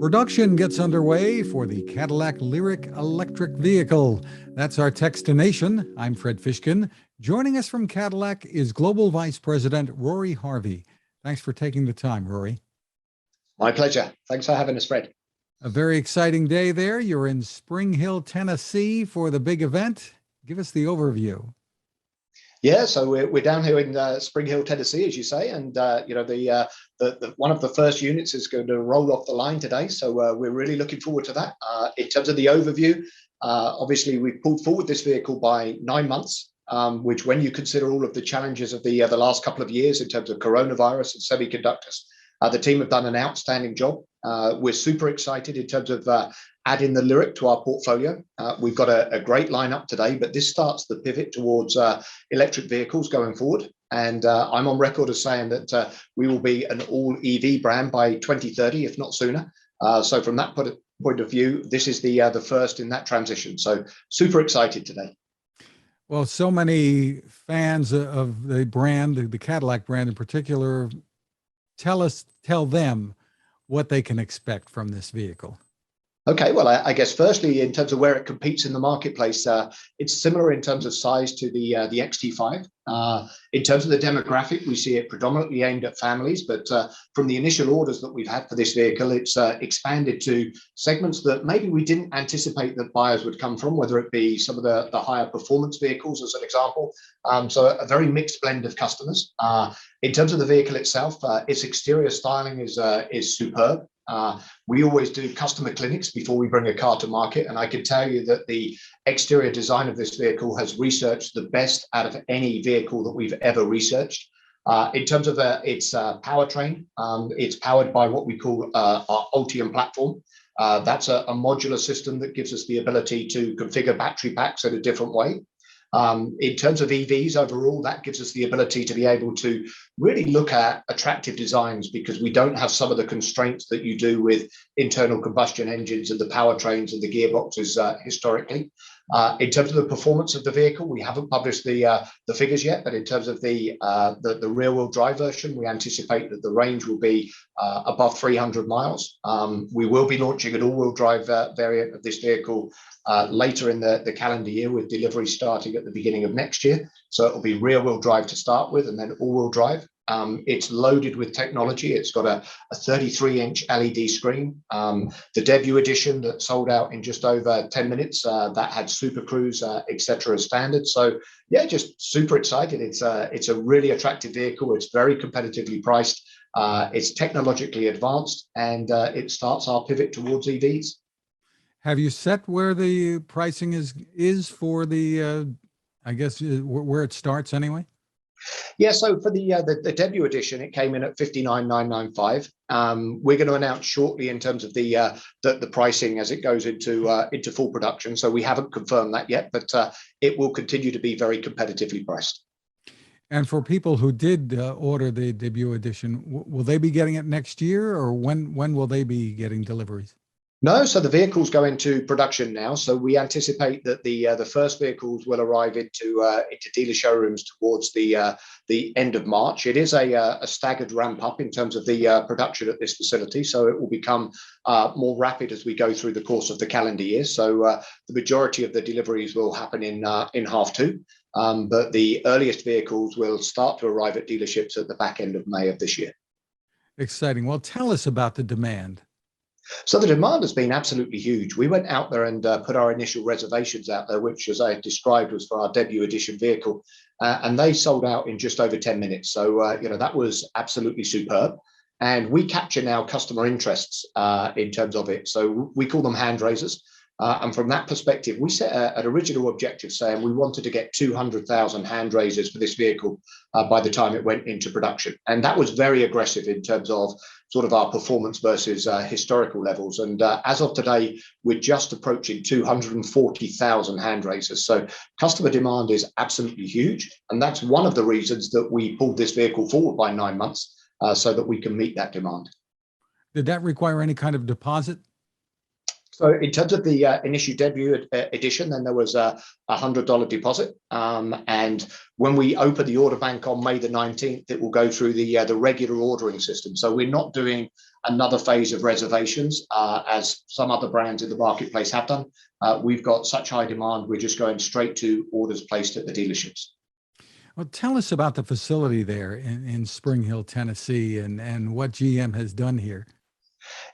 Production gets underway for the Cadillac Lyriq electric vehicle. That's our Techstination. I'm Fred Fishkin. Joining us from Cadillac is Global Vice President Rory Harvey. Thanks for taking the time, Rory. My pleasure. Thanks for having us, Fred. A very exciting day there. You're in Spring Hill, Tennessee for the big event. Give us the overview. Yeah, so we're down here in Spring Hill, Tennessee, as you say, and the one of the first units is going to roll off the line today. So we're really looking forward to that. In terms of the overview, obviously we pulled forward this vehicle by 9 months, which, when you consider all of the challenges of the last couple of years in terms of coronavirus and semiconductors, the team have done an outstanding job. We're super excited in terms of adding the Lyriq to our portfolio. We've got a great lineup today, but this starts the pivot towards electric vehicles going forward. And I'm on record as saying that we will be an all EV brand by 2030, if not sooner. So from that point of view, this is the first in that transition. So super excited today. Well, so many fans of the brand, the Cadillac brand in particular, tell them what they can expect from this vehicle. Okay, well, I guess firstly, in terms of where it competes in the marketplace, it's similar in terms of size to the XT5. In terms of the demographic, we see it predominantly aimed at families, but from the initial orders that we've had for this vehicle, it's expanded to segments that maybe we didn't anticipate that buyers would come from, whether it be some of the higher performance vehicles, as an example. So a very mixed blend of customers. In terms of the vehicle itself, its exterior styling is superb. We always do customer clinics before we bring a car to market, and I can tell you that the exterior design of this vehicle has researched the best out of any vehicle that we've ever researched. In terms of its powertrain, it's powered by what we call our Ultium platform. That's a modular system that gives us the ability to configure battery packs in a different way. In terms of EVs overall, that gives us the ability to be able to really look at attractive designs, because we don't have some of the constraints that you do with internal combustion engines and the powertrains and the gearboxes historically. In terms of the performance of the vehicle, we haven't published the figures yet, but in terms of the rear-wheel drive version, we anticipate that the range will be above 300 miles. We will be launching an all-wheel drive variant of this vehicle later in the calendar year, with delivery starting at the beginning of next year. So it will be rear-wheel drive to start with, and then all-wheel drive. It's loaded with technology. It's got a 33-inch LED screen. The debut edition that sold out in just over 10 minutes, that had Super Cruise, etc. as standard. So yeah, just super excited. It's a really attractive vehicle. It's very competitively priced. It's technologically advanced, and it starts our pivot towards EVs. Have you set where the pricing is for the, I guess, where it starts anyway? Yeah, so for the debut edition, it came in at $59,995. We're going to announce shortly in terms of the pricing as it goes into full production. So we haven't confirmed that yet, but it will continue to be very competitively priced. And for people who did order the debut edition, will they be getting it next year, or when will they be getting deliveries? No, so the vehicles go into production now. So we anticipate that the first vehicles will arrive into dealer showrooms towards the end of March. It is a staggered ramp up in terms of the production at this facility, so it will become more rapid as we go through the course of the calendar year. So the majority of the deliveries will happen in half two, but the earliest vehicles will start to arrive at dealerships at the back end of May of this year. Exciting. Well, tell us about the demand. So the demand has been absolutely huge. We went out there and put our initial reservations out there, which, as I described, was for our debut edition vehicle, and they sold out in just over 10 minutes. So that was absolutely superb. And we capture now customer interests in terms of it. So we call them hand raisers. And from that perspective, we set an original objective saying we wanted to get 200,000 hand raisers for this vehicle by the time it went into production. And that was very aggressive in terms of sort of our performance versus historical levels. And as of today, we're just approaching 240,000 hand raisers. So customer demand is absolutely huge. And that's one of the reasons that we pulled this vehicle forward by 9 months so that we can meet that demand. Did that require any kind of deposit? So in terms of the initial debut edition, then there was a $100 deposit. And when we open the order bank on May the 19th, it will go through the regular ordering system. So we're not doing another phase of reservations as some other brands in the marketplace have done. We've got such high demand, we're just going straight to orders placed at the dealerships. Well, tell us about the facility there in Spring Hill, Tennessee, and what GM has done here.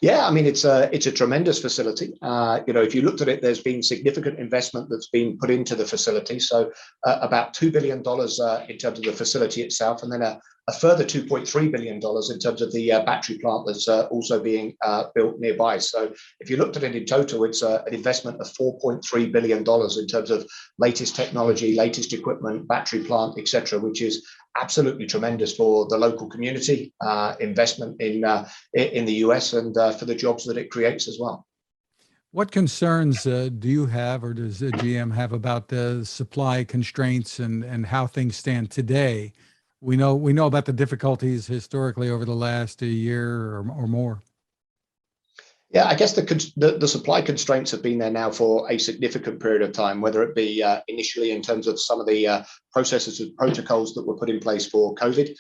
Yeah, I mean, it's a tremendous facility. If you looked at it, there's been significant investment that's been put into the facility. So about $2 billion in terms of the facility itself, and then a further $2.3 billion in terms of the battery plant that's also being built nearby. So if you looked at it in total, it's an investment of $4.3 billion in terms of latest technology, latest equipment, battery plant, etc., which is absolutely tremendous for the local community, investment in the US, and for the jobs that it creates as well. What concerns do you have, or does GM have, about the supply constraints and how things stand today? We know about the difficulties historically over the last year or more. Yeah, I guess the supply constraints have been there now for a significant period of time, whether it be initially in terms of some of the processes and protocols that were put in place for COVID,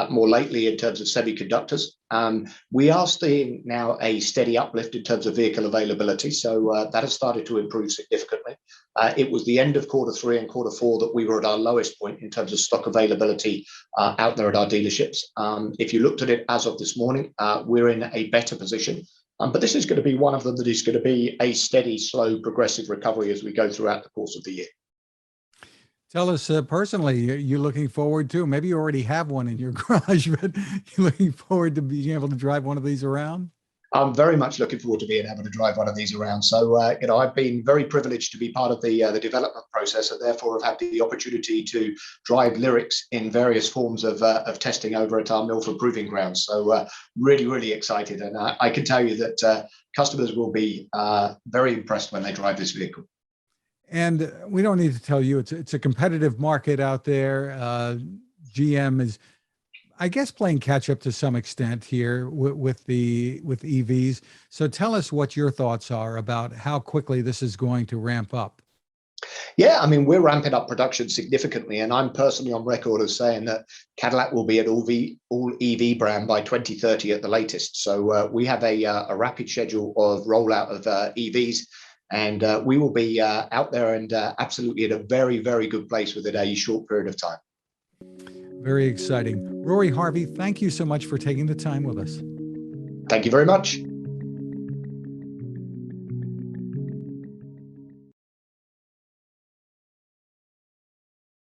more lately in terms of semiconductors. We are seeing now a steady uplift in terms of vehicle availability, so that has started to improve significantly. It was the end of Q3 and Q4 that we were at our lowest point in terms of stock availability out there at our dealerships. If you looked at it as of this morning, we're in a better position. But this is going to be one of them that is going to be a steady, slow, progressive recovery as we go throughout the course of the year. Tell us personally, you're looking forward to, maybe you already have one in your garage, but you're looking forward to being able to drive one of these around? I'm very much looking forward to being able to drive one of these around. So, I've been very privileged to be part of the development process, and therefore have had the opportunity to drive Lyriqs in various forms of testing over at our Milford Proving Grounds. So, really, really excited, and I can tell you that customers will be very impressed when they drive this vehicle. And we don't need to tell you, it's a competitive market out there. GM is, I guess, playing catch up to some extent here with EVs. So tell us what your thoughts are about how quickly this is going to ramp up. Yeah, I mean, we're ramping up production significantly, and I'm personally on record as saying that Cadillac will be an all EV brand by 2030 at the latest. So we have a rapid schedule of rollout of EVs, and we will be out there and absolutely in a very, very good place within a short period of time. Very exciting. Rory Harvey, thank you so much for taking the time with us. Thank you very much.